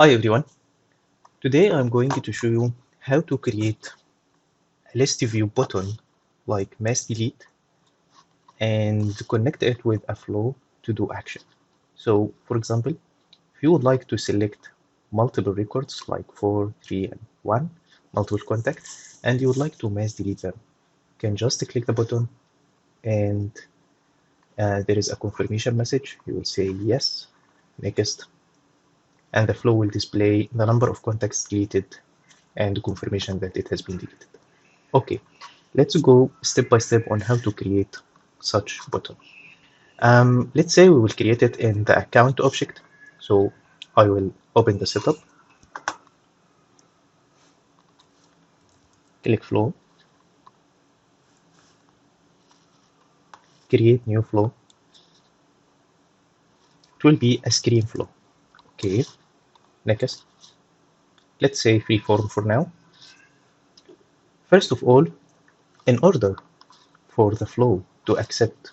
Hi everyone, today I'm going to show you how to create a list view button like mass delete and connect it with a flow to do action. So for example, if you would like to select multiple records like 4, 3 and 1, multiple contacts, and you would like to mass delete them, you can just click the button and there is a confirmation message. You will say yes, next, and the flow will display the number of contacts deleted and confirmation that it has been deleted. Okay, let's go step by step on how to create such button. Let's say we will create it in the account object. So I will open the setup, click flow, create new flow. It will be a screen flow. Okay, next. Let's say freeform for now. First of all, in order for the flow to accept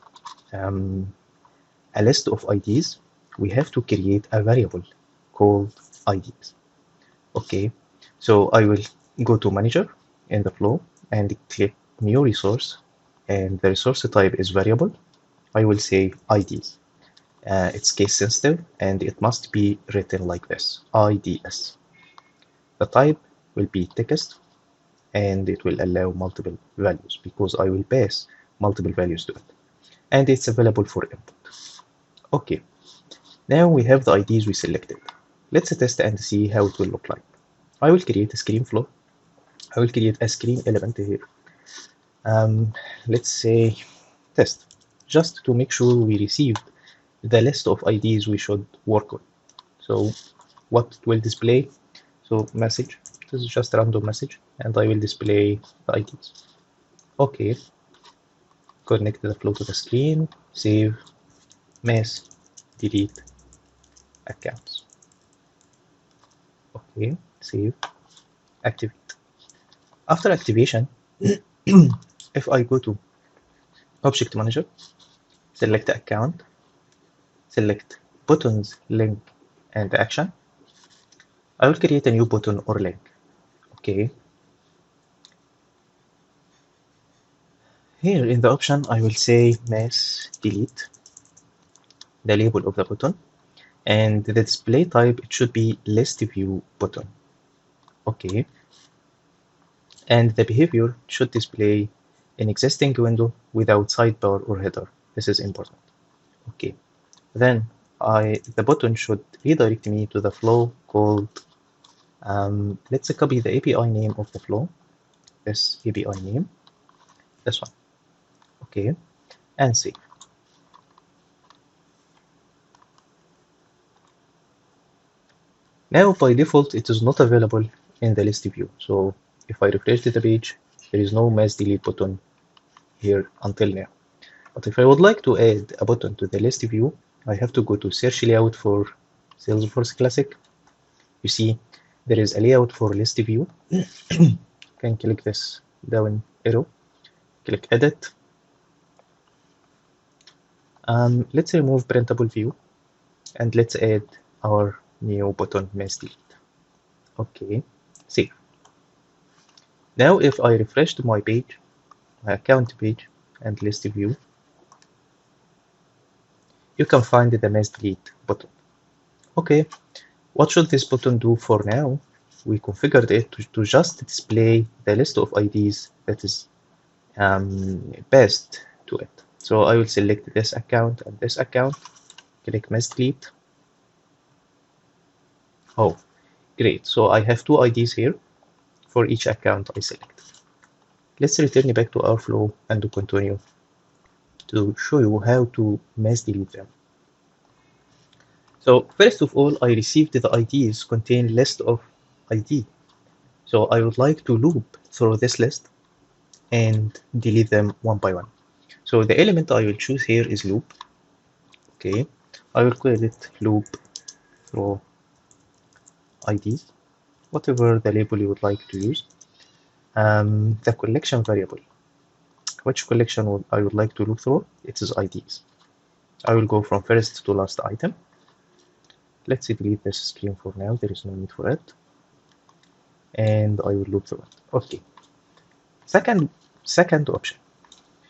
a list of IDs, we have to create a variable called IDs. Okay, so I will go to manager in the flow and click new resource, and the resource type is variable. I will say IDs. It's case sensitive and it must be written like this, IDS. The type will be text and it will allow multiple values because I will pass multiple values to it. And it's available for input. Okay, now we have the IDs we selected. Let's test and see how it will look like. I will create a screen flow. I will create a screen element here. Let's say test, just to make sure we received the list of IDs we should work on. So what it will display, so message, this is just a random message, and I will display the IDs. Okay, connect the flow to the screen, save, mass, delete, accounts. Okay, save, activate. After activation, if I go to Object Manager, select account, select buttons, link, and action, I will create a new button or link. Okay. Here in the option, I will say mass delete, the label of the button, and the display type, it should be list view button. Okay. And the behavior should display an existing window without sidebar or header. This is important. Okay. Then the button should redirect me to the flow called, let's copy the API name of the flow, this API name, this one. Okay, and save. Now by default it is not available in the list view. So if I refresh the page, there is no mass delete button here until now. But if I would like to add a button to the list view, I have to go to search layout for Salesforce Classic. You see there is a layout for list view. Can click this down arrow, click edit. Let's remove printable view and let's add our new button mass delete. Okay, save. Now if I refresh to my page, my account page and list view, you can find the mass delete button. Okay, what should this button do for now? We configured it to just display the list of IDs that is passed to it. So I will select this account and this account, click mass delete. Oh, great. So I have two IDs here for each account I select. Let's return back to our flow and continue to show you how to mass delete them. So first of all, I received the IDs contain list of ID. So I would like to loop through this list and delete them one by one. So the element I will choose here is loop. Okay, I will call it loop through IDs, whatever the label you would like to use. The collection variable, which collection I would like to loop through, it is IDs. I will go from first to last item. let's delete this screen for now, there is no need for it, and I will loop through it. Okay, second option,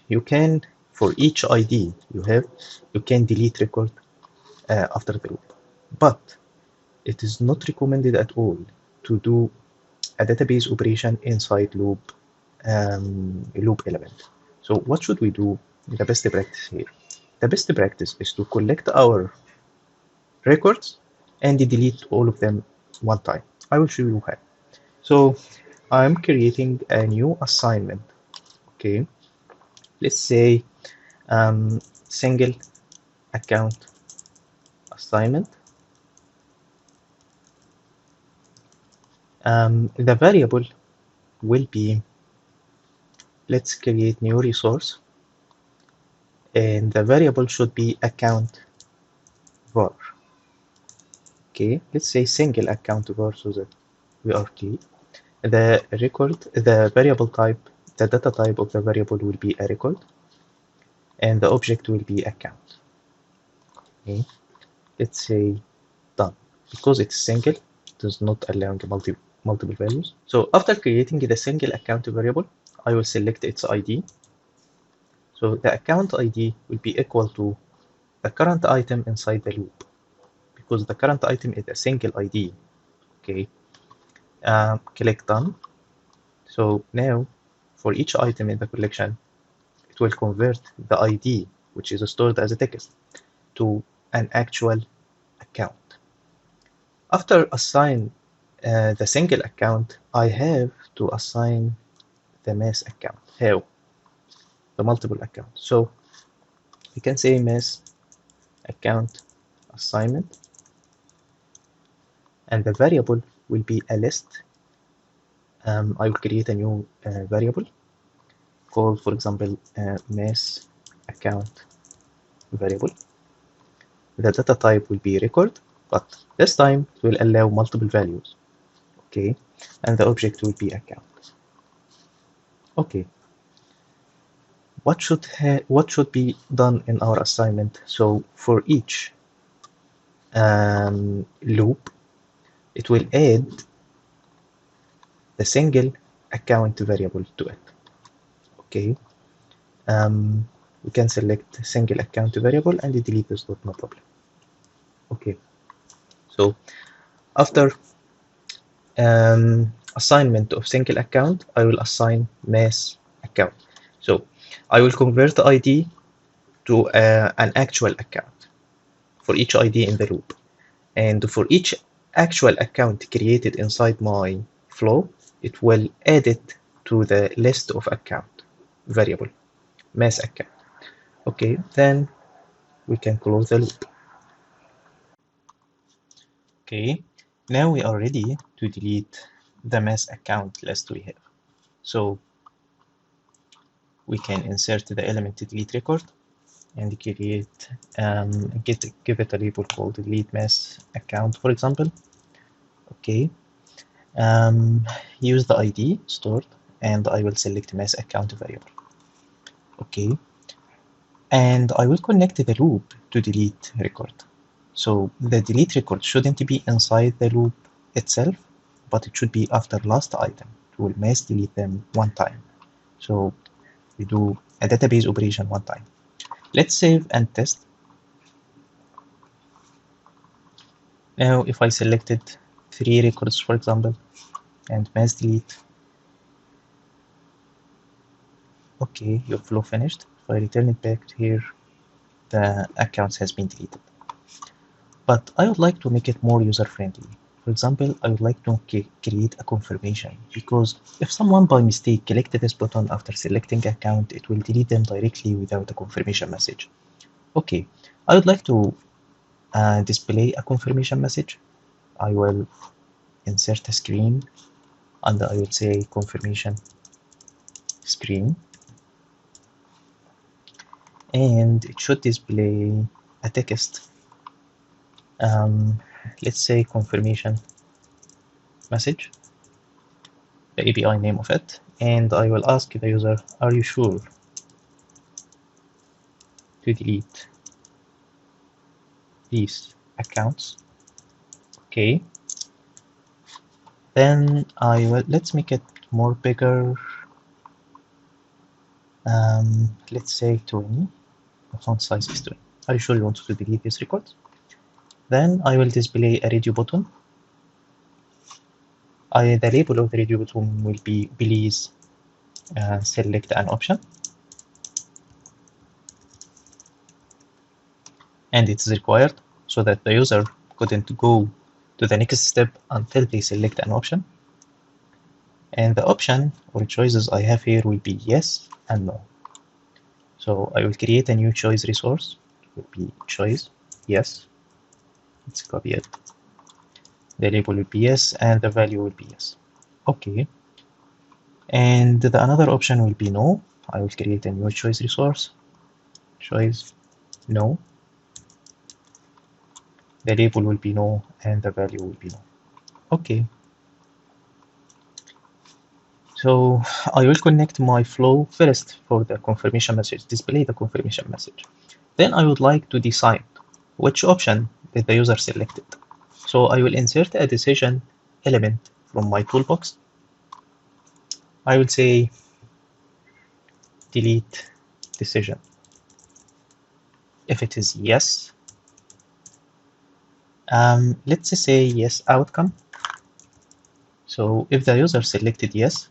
you can, for each ID you have, you can delete record after the loop, but it is not recommended at all to do a database operation inside loop element. So what should we do? The best practice here, the best practice is to collect our records and delete all of them one time. I will show you how. So I'm creating a new assignment. Okay, let's say single account assignment. The variable will be, let's create new resource, and the variable should be account var. Okay, let's say single account var so that we are clear. The record, the variable type, the data type of the variable will be a record, and the object will be account. Okay, let's say done. Because it's single, it does not allow multiple values. So after creating the single account variable, I will select its ID. So the account ID will be equal to the current item inside the loop, because the current item is a single ID. Okay, click done. So now for each item in the collection, it will convert the ID, which is stored as a text, to an actual account. After assign the single account, I have to assign the mass account. How? The multiple account. So we can say mass account assignment, and the variable will be a list. I will create a new variable called, for example, mass account variable. The data type will be record, but this time it will allow multiple values. Okay, and the object will be account. Okay, what should be done in our assignment? So for each loop, it will add the single account variable to it. Okay, we can select single account variable and delete this dot, no problem. Okay, so after assignment of single account, I will assign mass account. So I will convert the ID to an actual account for each ID in the loop, and for each actual account created inside my flow, it will add it to the list of account variable, mass account. Okay, then we can close the loop. Okay, now we are ready to delete the mass account list we have. So we can insert the element delete record and create give it a label called delete mass account, for example. Okay, use the ID stored, and I will select mass account variable. Okay, and I will connect the loop to delete record. So the delete record shouldn't be inside the loop itself, but it should be after last item. It will mass delete them one time. So we do a database operation one time. Let's save and test. Now if I selected 3 records, for example, and mass delete, okay, your flow finished. If I return it back here, the accounts has been deleted. But I would like to make it more user-friendly. For example, I would like to create a confirmation, because if someone by mistake clicked this button after selecting account, it will delete them directly without a confirmation message. Okay, I would like to display a confirmation message. I will insert a screen, and I will say confirmation screen, and it should display a text. Let's say confirmation message, the API name of it, and I will ask the user, are you sure to delete these accounts? Okay. Then let's make it more bigger. Let's say 20. The font size is 20. Are you sure you want to delete this record? Then I will display a radio button. The label of the radio button will be please select an option. And it is required so that the user couldn't go to the next step until they select an option. And the option or choices I have here will be yes and no. So I will create a new choice resource. It will be choice yes. Let's copy it. The label will be yes and the value will be yes. Okay. And the another option will be no. I will create a new choice resource. Choice no. The label will be no and the value will be no. Okay. So I will connect my flow first for the confirmation message, display the confirmation message. Then I would like to decide which option that the user selected. So I will insert a decision element from my toolbox. I will say delete decision. If it is yes, let's say yes outcome. So if the user selected yes,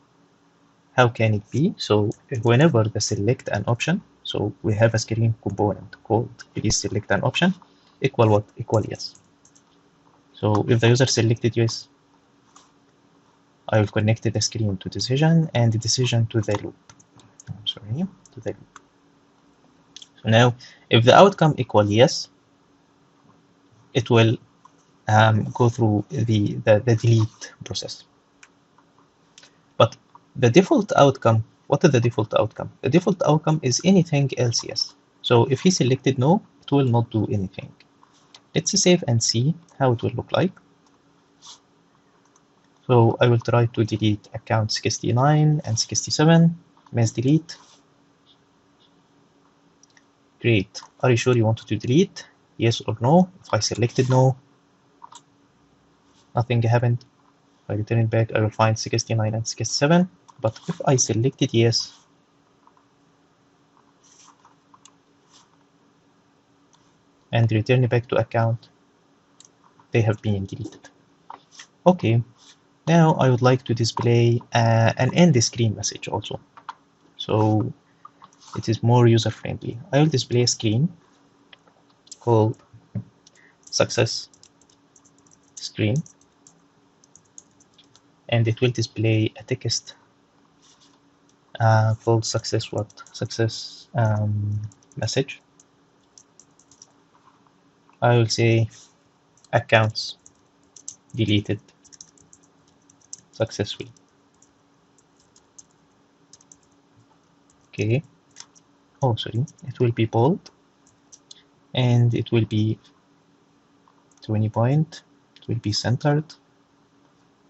how can it be? So whenever they select an option, so we have a screen component called please select an option equal what? Equal yes. So if the user selected yes, I will connect the screen to decision and the decision to the loop. I'm sorry, to the loop. So now if the outcome equal yes, it will go through the delete process. But the default outcome, what is the default outcome? The default outcome is anything else yes. So if he selected no, it will not do anything. Let's save and see how it will look like. So I will try to delete account 69 and 67, mass delete. Great. Are you sure you want to delete? Yes or no? If I selected no, nothing happened. If I return it back, I will find 69 and 67. But if I selected yes, and return it back to account, they have been deleted. Okay, now I would like to display an end screen message also. So it is more user friendly. I will display a screen called success screen, and it will display a text called success message. I will say accounts deleted successfully. Okay. Oh, sorry. It will be bold, and it will be 20 point. It will be centered,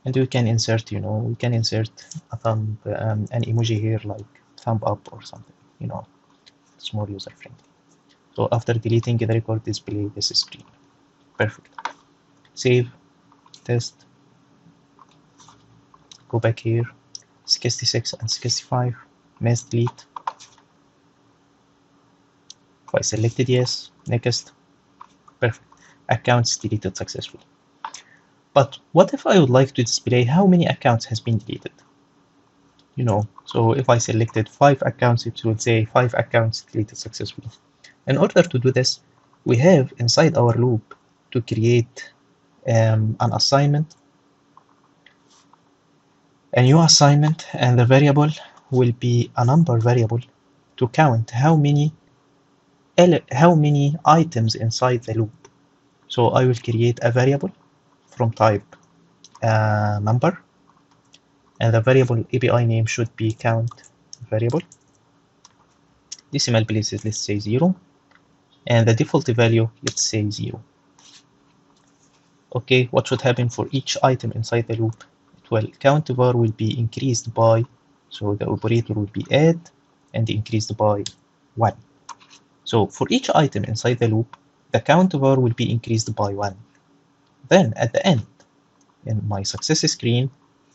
and we can insert, we can insert a thumb, an emoji here like thumb up or something. It's more user friendly. So after deleting the record, display this screen. Perfect. Save, test. Go back here. 66 and 65. Mass delete. If I selected yes, next. Perfect. Accounts deleted successfully. But what if I would like to display how many accounts has been deleted? So if I selected 5 accounts, it will say 5 accounts deleted successfully. In order to do this, we have inside our loop to create an assignment, a new assignment, and the variable will be a number variable to count how many items inside the loop. So I will create a variable from type number, and the variable API name should be count variable. Decimal places, let's say 0, and the default value, let's say 0. Okay, what should happen for each item inside the loop? Count var will be increased by, so the operator will be add and increased by 1. So for each item inside the loop, the count var will be increased by 1. Then at the end, in my success screen,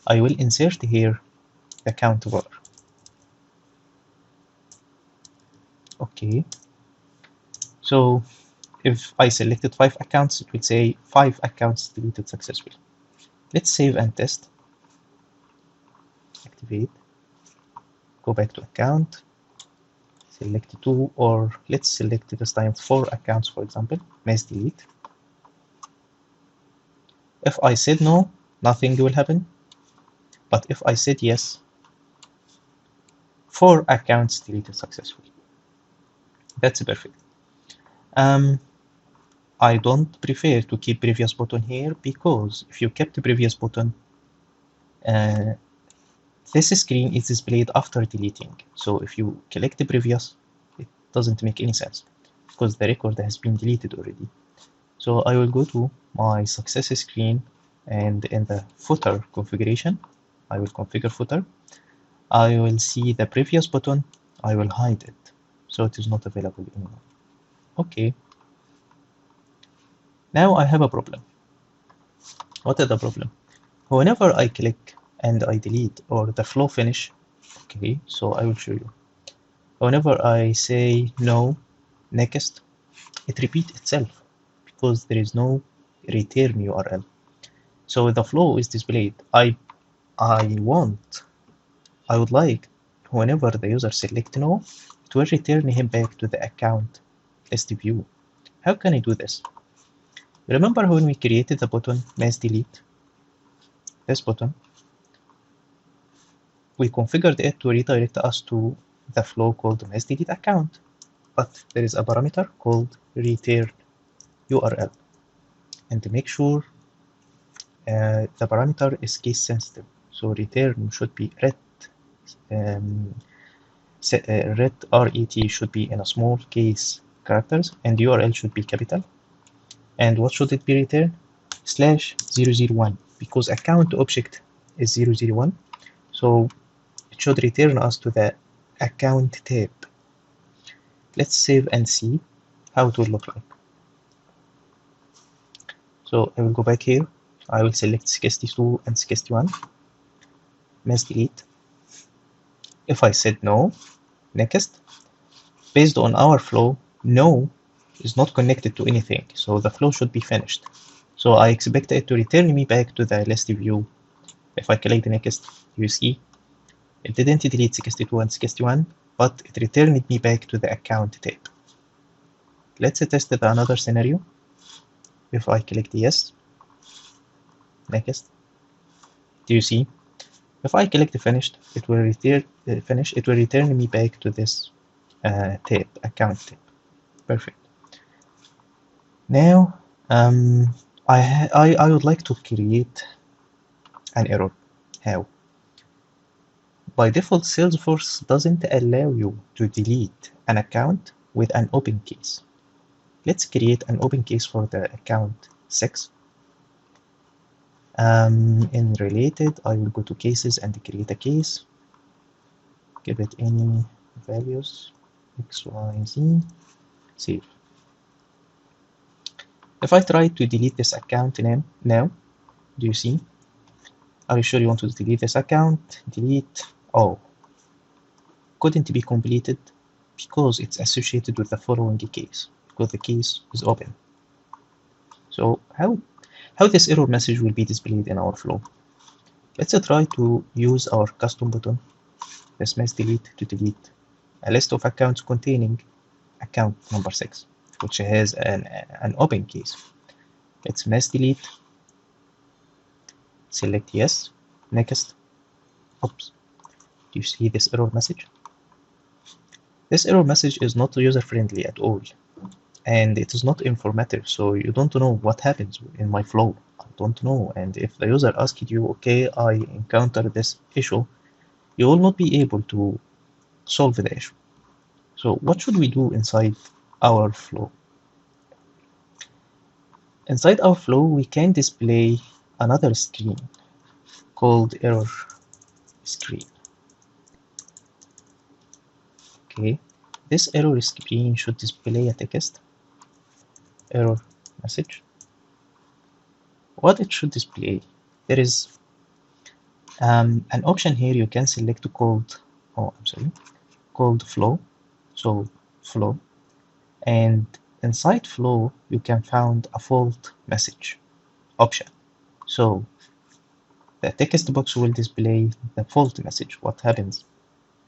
I will insert here the count var. Okay, so if I selected 5 accounts, it will say 5 accounts deleted successfully. Let's save and test. Activate. Go back to account. Select 2, or let's select this time 4 accounts, for example. Mass delete. If I said no, nothing will happen. But if I said yes, 4 accounts deleted successfully. That's perfect. I don't prefer to keep previous button here, because if you kept the previous button, this screen is displayed after deleting. So if you collect the previous, it doesn't make any sense, because the record has been deleted already. So I will go to my success screen, and in the footer configuration, I will configure footer. I will see the previous button. I will hide it, so it is not available anymore. Okay. Now I have a problem. What is the problem? Whenever I click and I delete, or the flow finish, okay, so I will show you. Whenever I say no, next, it repeats itself, because there is no return URL. So the flow is displayed. I would like, whenever the user select no, it will return him back to the account list view. How can I do this? Remember when we created the button mass delete? This button, we configured it to redirect us to the flow called mass delete account, but there is a parameter called return URL, and to make sure the parameter is case sensitive, so return should be ret should be in a small case characters, and URL should be capital. And what should it be returned? /001, because account object is 001, so it should return us to the account tab. Let's save and see how it will look like. So I will go back here. I will select 62 and 61. Mass delete. If I said no, next. Based on our flow, no is not connected to anything, so the flow should be finished. So I expect it to return me back to the list view. If I click the next, you see it didn't delete 62 and 61, but it returned me back to the account tab. Let's test another scenario. If I click yes, next, do you see? If I click finished, it will return me back to this tab, account tab. Perfect. Now, I would like to create an error. How? By default, Salesforce doesn't allow you to delete an account with an open case. Let's create an open case for the account 6. In related, I will go to cases and create a case. Give it any values, X, Y, Z, save. If I try to delete this account name now, do you see? Are you sure you want to delete this account? Delete. Oh, couldn't be completed because it's associated with the following case, because the case is open. So how this error message will be displayed in our flow? Let's try to use our custom button, this mass delete, to delete a list of accounts containing account number 6, which has an open case. Let's mass delete, select yes, next. Oops, do you see this error message? This error message is not user-friendly at all, and it is not informative, so you don't know what happens in my flow. I don't know, and if the user asked you, okay, I encountered this issue, you will not be able to solve the issue. So what should we do inside our flow? Inside our flow, we can display another screen called error screen. Okay, this error screen should display a text error message. what it should display. There is an option here you can select called, called flow. So flow, and inside flow you can find a fault message option. So the text box will display the fault message, what happens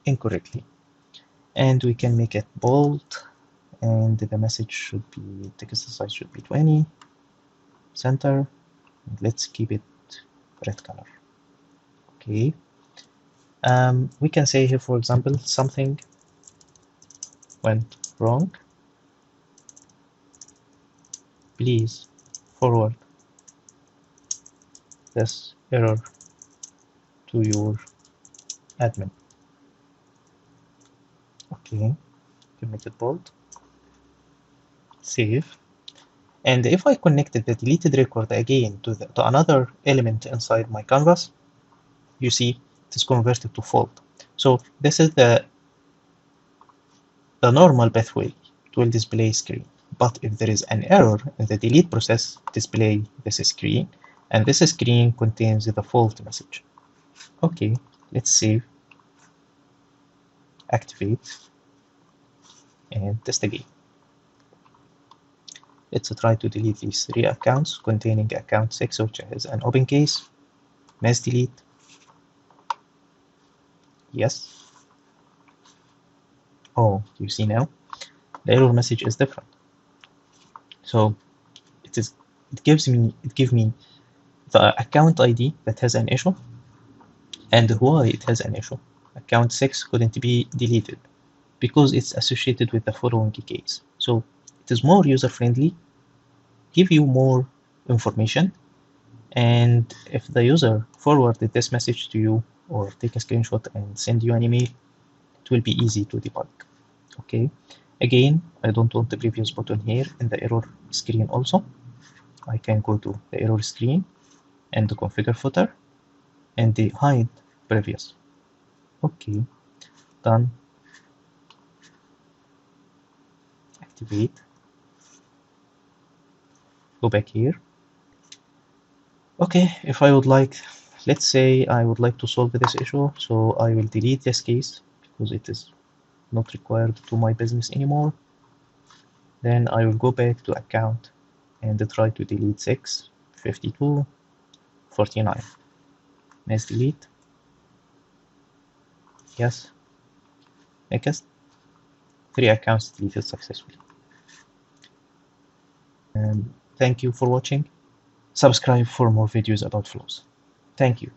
incorrectly. And we can make it bold, and the message should be, text size should be 20, center, and let's keep it red color. Okay. We can say here, for example, something went wrong. Please forward this error to your admin. Okay, you make it bold. Save. And if I connected the deleted record again to another element inside my canvas, you see it is converted to fault. So this is the normal pathway. It will display screen. But if there is an error in the delete process, display this screen, and this screen contains the fault message. Okay, let's save, activate, and test again. Let's try to delete these 3 accounts containing account 6, which has an open case. Mass delete. Yes. Oh, you see now? The error message is different. So it gives me the account ID that has an issue and why it has an issue. Account 6 couldn't be deleted because it's associated with the following case. So it is more user-friendly, give you more information, and if the user forwarded this message to you or take a screenshot and send you an email, it will be easy to debug. Okay, again, I don't want the previous button here in the error screen also. I can go to the error screen and the configure footer and the hide previous. Okay, done. Activate. Go back here. Okay, if I would like, let's say I would like to solve this issue, so I will delete this case because it is not required to my business anymore. Then I will go back to account and try to delete 6, 52, 49. Mass delete. Yes. Next. 3 accounts deleted successfully. And thank you for watching. Subscribe for more videos about flows. Thank you.